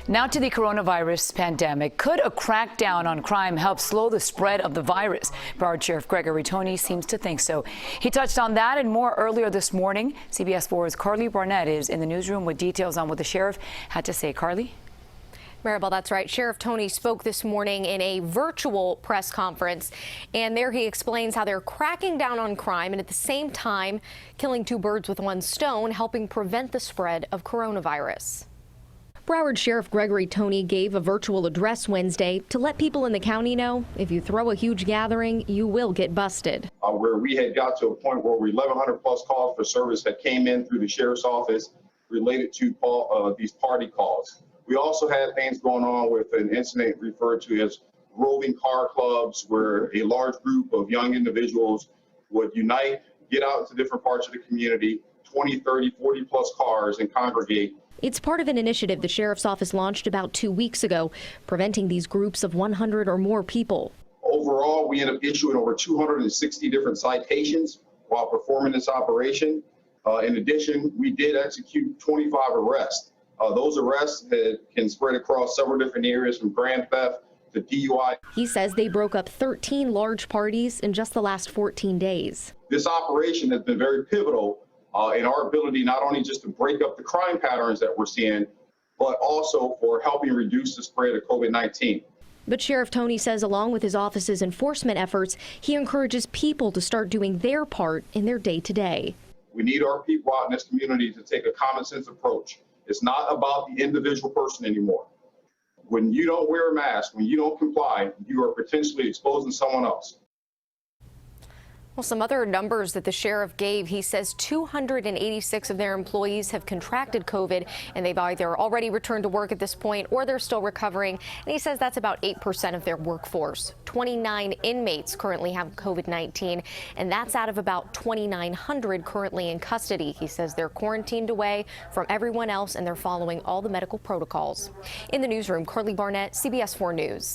Now to the coronavirus pandemic. Could a crackdown on crime help slow the spread of the virus? Broward Sheriff Gregory Tony seems to think so. He touched on that and more earlier this morning. CBS 4's Karli Barnett is in the newsroom with details on what the sheriff had to say. Karli? Maribel, that's right. Sheriff Tony spoke this morning in a virtual press conference, and there he explains how they're cracking down on crime and at the same time killing two birds with one stone, helping prevent the spread of coronavirus. Broward Sheriff Gregory Tony gave a virtual address Wednesday to let people in the county know if you throw a huge gathering, you will get busted. Where we had got to a point where 1,100 plus calls for service that came in through the sheriff's office related to these party calls. We also had things going on with an incident referred to as roving car clubs, where a large group of young individuals would unite, get out into different parts of the community, 20, 30, 40 plus cars, and congregate. It's part of an initiative the sheriff's office launched about 2 weeks ago, preventing these groups of 100 or more people. Overall, we ended up issuing over 260 different citations while performing this operation. In addition, we did execute 25 arrests. Those arrests can spread across several different areas, from grand theft to DUI. He says they broke up 13 large parties in just the last 14 days. This operation has been very pivotal in our ability not only just to break up the crime patterns that we're seeing, but also for helping reduce the spread of COVID-19. But Sheriff Tony says along with his office's enforcement efforts, he encourages people to start doing their part in their day-to-day. We need our people out in this community to take a common sense approach. It's not about the individual person anymore. When you don't wear a mask, when you don't comply, you are potentially exposing someone else. Well, some other numbers that the sheriff gave, he says 286 of their employees have contracted COVID, and they've either already returned to work at this point or they're still recovering. And he says that's about 8% of their workforce. 29 inmates currently have COVID-19, and that's out of about 2,900 currently in custody. He says they're quarantined away from everyone else, and they're following all the medical protocols. In the newsroom, Karli Barnett, CBS 4 News.